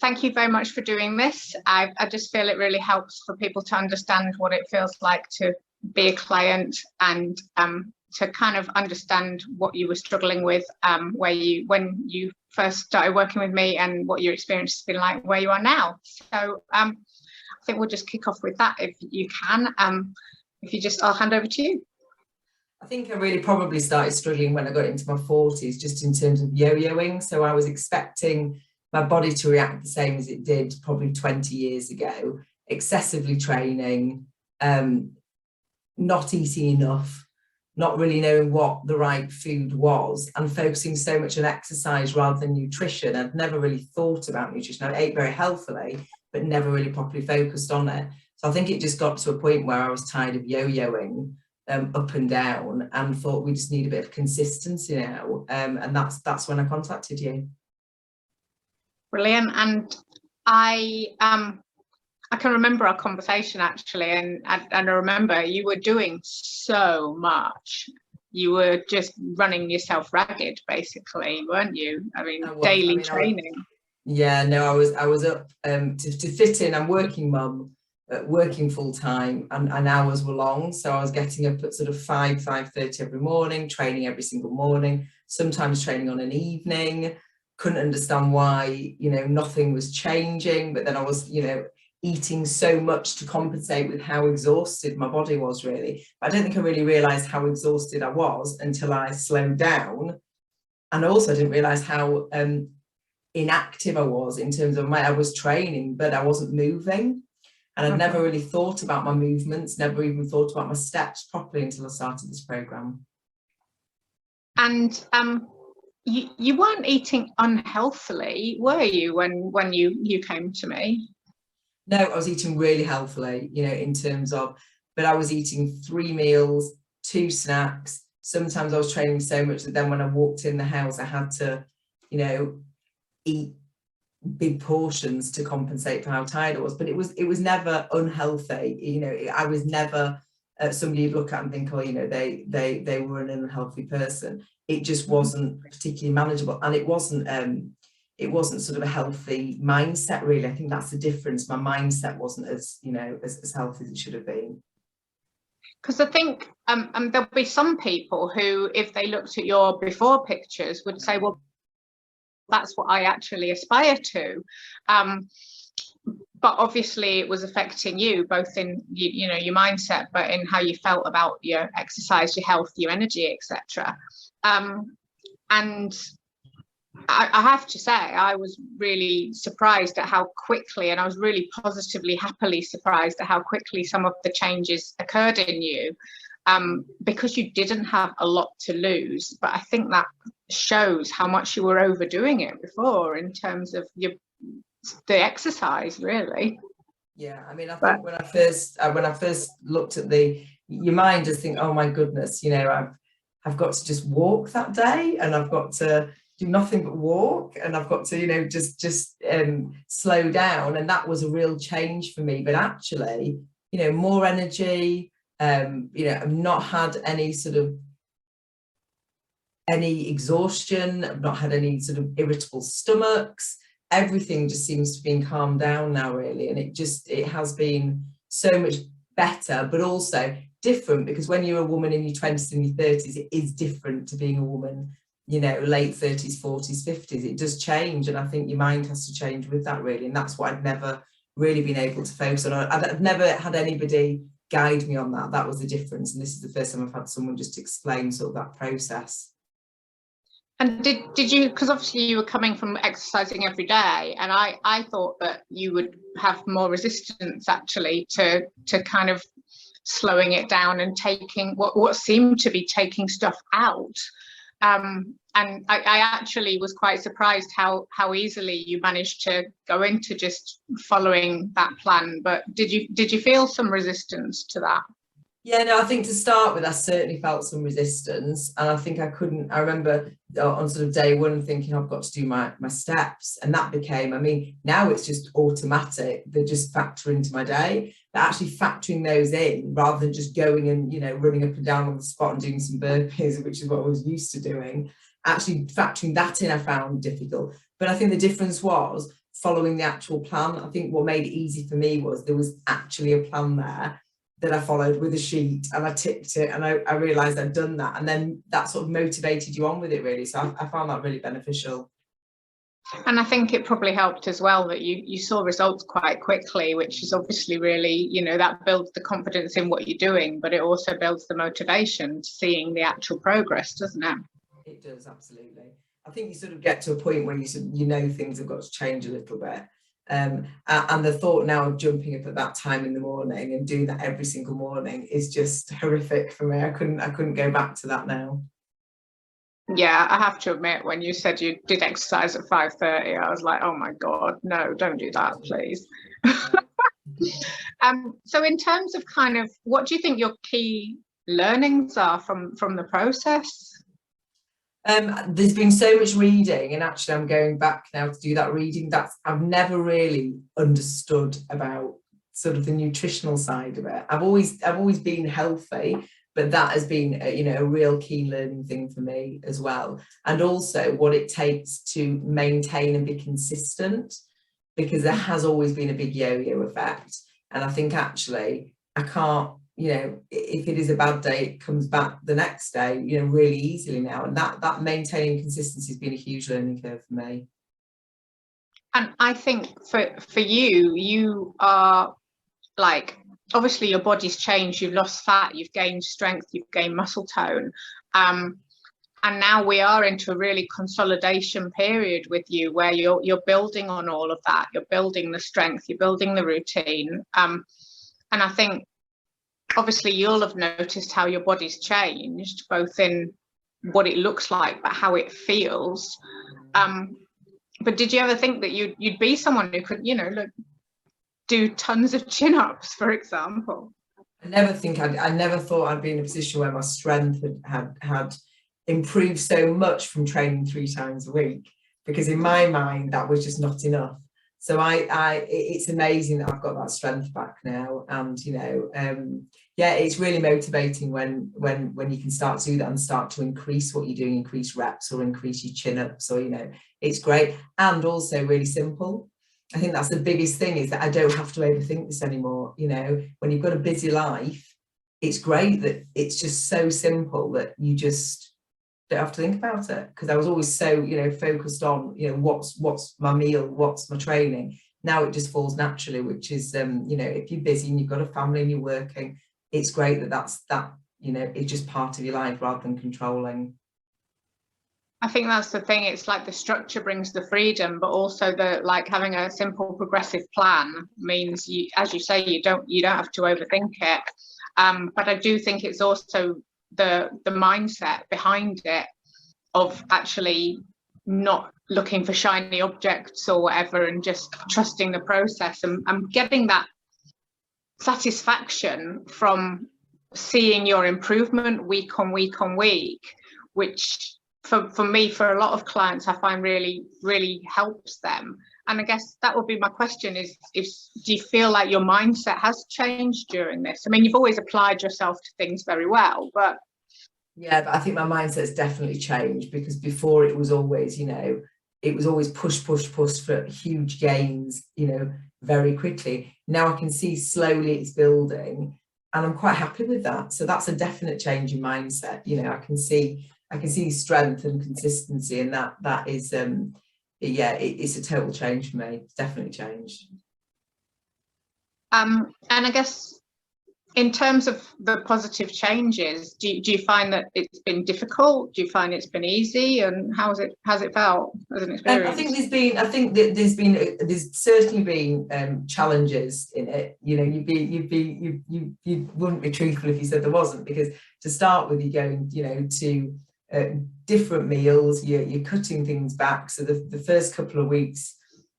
thank you very much for doing this. I just feel it really helps for people to understand what it feels like to be a client, and to kind of understand what you were struggling with, when you first started working with me, and what your experience has been like where you are now. So I think we'll just kick off with that if you can. I'll hand over to you. I think I really probably started struggling when I got into my 40s, just in terms of yo-yoing. So I was expecting my body to react the same as it did probably 20 years ago, excessively training, not eating enough, not really knowing what the right food was, and focusing so much on exercise rather than nutrition. I'd never really thought about nutrition. I ate very healthily, but never really properly focused on it. So I think it just got to a point where I was tired of yo-yoing up and down, and thought we just need a bit of consistency now. And that's when I contacted you. Brilliant. And I can remember our conversation actually, and I remember you were doing so much. You were just running yourself ragged, basically, weren't you? I mean, daily training. I was up to fit in. I'm working mum, working full time, and hours were long. So I was getting up at sort of 5:30 every morning, training every single morning, sometimes training on an evening. Couldn't understand why, nothing was changing. But then I was, eating so much to compensate with how exhausted my body was, really. But I don't think I really realised how exhausted I was until I slowed down. And also I didn't realise how inactive I was in terms of I was training, but I wasn't moving. And I'd never really thought about my movements, never even thought about my steps properly until I started this programme. And you weren't eating unhealthily, were you, when you came to me? No, I was eating really healthily, in terms of, but I was eating 3 meals, 2 snacks. Sometimes I was training so much that then when I walked in the house, I had to, eat big portions to compensate for how tired I was. But it was never unhealthy. I was never somebody you'd look at and think, oh, they were an unhealthy person. It just wasn't particularly manageable, and it wasn't sort of a healthy mindset, really. I think that's the difference. My mindset wasn't as healthy as it should have been. Because I think there'll be some people who, if they looked at your before pictures, would say, well, that's what I actually aspire to. But obviously it was affecting you, both in your mindset, but in how you felt about your exercise, your health, your energy, etc. And I have to say, I was really surprised at how quickly, and I was really positively, happily surprised at how quickly some of the changes occurred in you, because you didn't have a lot to lose. But I think that shows how much you were overdoing it before in terms of the exercise, really. Yeah, I mean, I think when I first looked at your mind just think, oh my goodness, I've got to just walk that day, and I've got to do nothing but walk, and I've got to just slow down. And that was a real change for me. But actually, more energy. I've not had any exhaustion. I've not had any sort of irritable stomachs. Everything just seems to be calmed down now, really. And it has been so much better, but also different, because when you're a woman in your 20s and your 30s, it is different to being a woman, late 30s, 40s, 50s. It does change. And I think your mind has to change with that, really. And that's what I've never really been able to focus on. I've never had anybody guide me on that. That was the difference. And this is the first time I've had someone just explain sort of that process. And did you, because obviously you were coming from exercising every day, and I thought that you would have more resistance actually to kind of slowing it down and taking what seemed to be taking stuff out. And I actually was quite surprised how easily you managed to go into just following that plan. But did you feel some resistance to that? Yeah, no, I think to start with, I certainly felt some resistance, and I think I remember on sort of day one thinking I've got to do my steps, and that became, now it's just automatic. They just factor into my day, but actually factoring those in rather than just going and, running up and down on the spot and doing some burpees, which is what I was used to doing, actually factoring that in I found difficult. But I think the difference was, following the actual plan. I think what made it easy for me was there was actually a plan there that I followed with a sheet, and I ticked it, and I realised I'd done that, and then that sort of motivated you on with it, really. So I found that really beneficial. And I think it probably helped as well that you saw results quite quickly, which is obviously really, you know, that builds the confidence in what you're doing, but it also builds the motivation to seeing the actual progress, doesn't it? It does, absolutely. I think you sort of get to a point where you know things have got to change a little bit. And the thought now of jumping up at that time in the morning and doing that every single morning is just horrific for me. I couldn't go back to that now. Yeah, I have to admit, when you said you did exercise at 5:30, I was like, oh my God, no, don't do that, please. So in terms of kind of, what do you think your key learnings are from the process? There's been so much reading, and actually I'm going back now to do that reading. I've never really understood about sort of the nutritional side of it. I've always been healthy, but that has been a real key learning thing for me as well. And also what it takes to maintain and be consistent, because there has always been a big yo-yo effect. And I think actually I can't, if it is a bad day, it comes back the next day, really easily now. And that maintaining consistency has been a huge learning curve for me. And I think for you are like, obviously your body's changed, you've lost fat, you've gained strength, you've gained muscle tone. And now we are into a really consolidation period with you, where you're building on all of that. You're building the strength, you're building the routine. And I think obviously you'll have noticed how your body's changed, both in what it looks like, but how it feels. But did you ever think that you'd be someone who could, do tons of chin-ups, for example? I never thought I'd be in a position where my strength had improved so much from training 3 times a week, because in my mind that was just not enough. So it's amazing that I've got that strength back now. And it's really motivating when you can start to do that and start to increase what you're doing, increase reps or increase your chin-ups, or it's great. And also really simple. I think that's the biggest thing, is that I don't have to overthink this anymore. When you've got a busy life, it's great that it's just so simple that you just don't have to think about it. Because I was always so focused on what's my meal, what's my training. Now it just falls naturally, which is if you're busy and you've got a family and you're working, it's great that it's just part of your life rather than controlling. I think that's the thing. It's like the structure brings the freedom, but also having a simple progressive plan means, you, as you say, you don't have to overthink it. But I do think it's also the mindset behind it, of actually not looking for shiny objects or whatever, and just trusting the process and getting that satisfaction from seeing your improvement week on week on week, which for me, for a lot of clients, I find really, really helps them. And I guess that would be my question is do you feel like your mindset has changed during this? I mean, you've always applied yourself to things very well, but... Yeah, but I think my mindset's definitely changed, because before it was always, it was always push for huge gains, very quickly. Now I can see slowly it's building, and I'm quite happy with that. So that's a definite change in mindset. I can see strength and consistency, and that is it's a total change for me. It's definitely changed. And I guess in terms of the positive changes, do you find that it's been difficult? Do you find it's been easy? And how's it felt as an experience? I think there's certainly been challenges in it. You wouldn't be truthful if you said there wasn't, because to start with, you're going to different meals, you're cutting things back. So the first couple of weeks,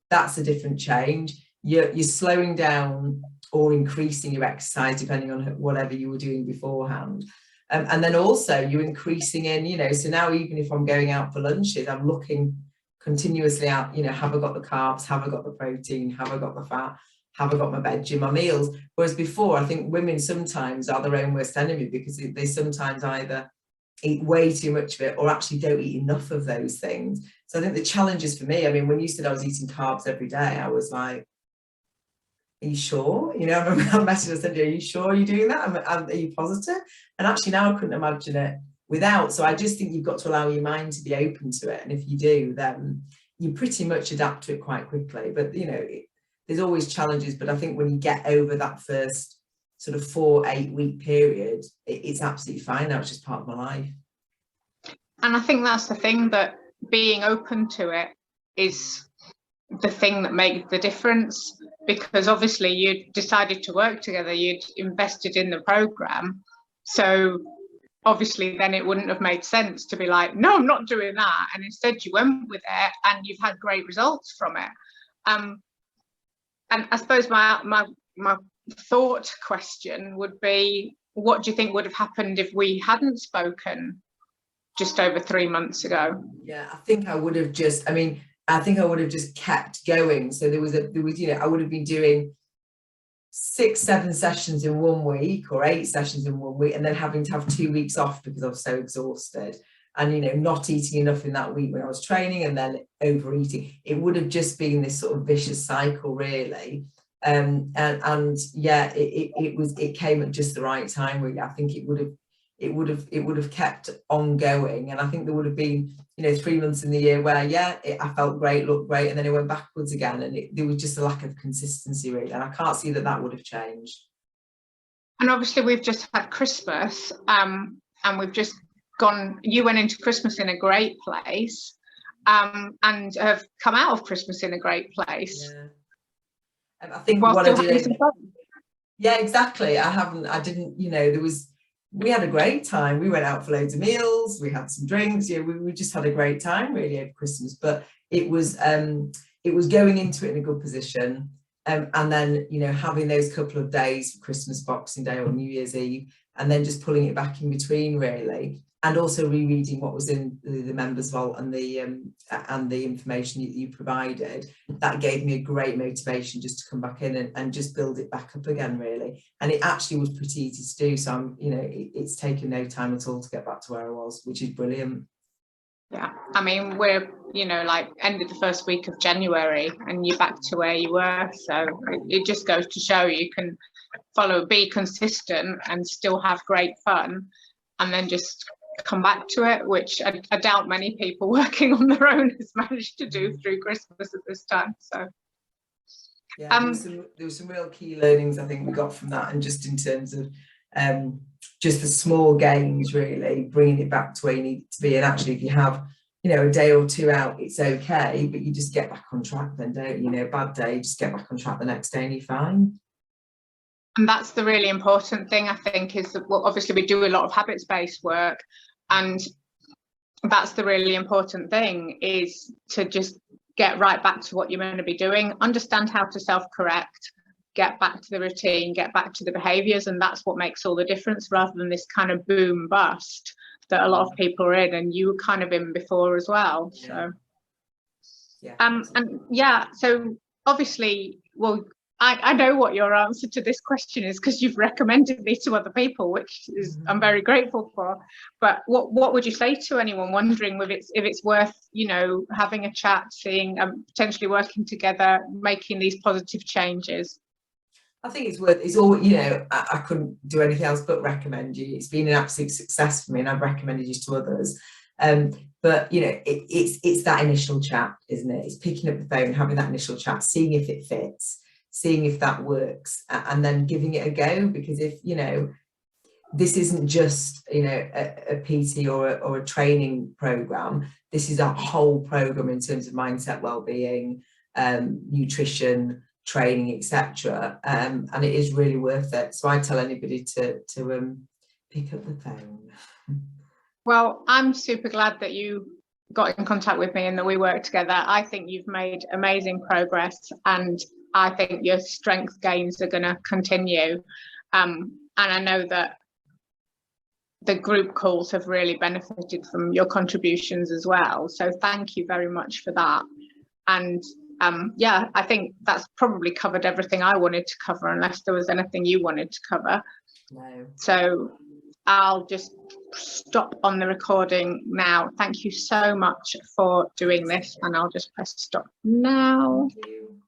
that's a different change. You're slowing down or increasing your exercise depending on whatever you were doing beforehand, and then also you're increasing in, so now even if I'm going out for lunches, I'm looking continuously at, have I got the carbs, have I got the protein, have I got the fat, have I got my veg in my meals? Whereas before, I think women sometimes are their own worst enemy, because they sometimes either eat way too much of it, or actually don't eat enough of those things. So I think the challenges for me, I mean, when you said I was eating carbs every day, I was like, are you sure? You know, I remember that message I said, are you sure you're doing that? Are you positive? And actually now I couldn't imagine it without. So I just think you've got to allow your mind to be open to it. And if you do, then you pretty much adapt to it quite quickly. But, you know, there's always challenges. But I think when you get over that first sort of 4-8 week period, it's absolutely fine now. It's just part of my life. And I think that's the thing, that being open to it is the thing that makes the difference, because obviously you decided to work together, you'd invested in the program, so obviously then it wouldn't have made sense to be like, no, I'm not doing that, and instead you went with it and you've had great results from it. And I suppose my thought question would be, what do you think would have happened if we hadn't spoken just over 3 months ago? Yeah, I think I would have just, I think I would have just kept going. So there was, you know, I would have been doing 6-7 sessions in 1 week, or 8 sessions in 1 week, and then having to have 2 weeks off because I was so exhausted, and, you know, not eating enough in that week when I was training, and then overeating. It would have just been this sort of vicious cycle, really. And yeah, it came at just the right time, really. I think it would have kept on going, and I think there would have been, you know, 3 months in the year where, yeah, I felt great, looked great, and then it went backwards again, and there was just a lack of consistency, really, and I can't see that would have changed. And obviously we've just had Christmas, and we've just gone, you went into Christmas in a great place, and have come out of Christmas in a great place. Yeah. I think while what still I did, having some fun. Yeah, exactly. I didn't, you know, we had a great time. We went out for loads of meals, we had some drinks, yeah, we just had a great time really over Christmas. But it was going into it in a good position, and then, you know, having those couple of days for Christmas, Boxing Day or New Year's Eve, and then just pulling it back in between, really, and also rereading what was in the members vault and the information you provided. That gave me a great motivation just to come back in and just build it back up again, really. And it actually was pretty easy to do, so I'm, you know, it's taken no time at all to get back to where I was, which is brilliant. Yeah, I mean, we're, you know, like end of the first week of January and you're back to where you were, so it just goes to show you can be consistent and still have great fun, and then just come back to it, which I doubt many people working on their own has managed to do through Christmas at this time. So yeah, there was some real key learnings I think we got from that, and just in terms of just the small gains, really bringing it back to where you need it to be. And actually, if you have, you know, a day or two out, it's okay, but you just get back on track then, don't you? You know, bad day, just get back on track the next day and you're fine. And that's the really important thing, I think, is that, well, obviously we do a lot of habits-based work, and that's the really important thing, is to just get right back to what you're going to be doing, understand how to self-correct, get back to the routine, get back to the behaviours, and that's what makes all the difference, rather than this kind of boom bust that a lot of people are in, and you were kind of in before as well. Yeah. So yeah, and yeah, so obviously, well, I know what your answer to this question is, because you've recommended me to other people, which is I'm very grateful for. But what would you say to anyone wondering if it's worth, you know, having a chat, seeing, potentially working together, making these positive changes? I think it's all, you know, I couldn't do anything else but recommend you. It's been an absolute success for me, and I've recommended you to others. But, you know, it's that initial chat, isn't it? It's picking up the phone, having that initial chat, seeing if it fits, seeing if that works, and then giving it a go. Because if, you know, this isn't just, you know, a PT or a training program, this is a whole program in terms of mindset, well-being, nutrition, training, etc., and it is really worth it. So I tell anybody to pick up the phone. Well, I'm super glad that you got in contact with me and that we worked together. I think you've made amazing progress, and I think your strength gains are going to continue. And I know that the group calls have really benefited from your contributions as well. So thank you very much for that. And yeah, I think that's probably covered everything I wanted to cover, unless there was anything you wanted to cover. No. So I'll just stop on the recording now. Thank you so much for doing this, and I'll just press stop now. Thank you.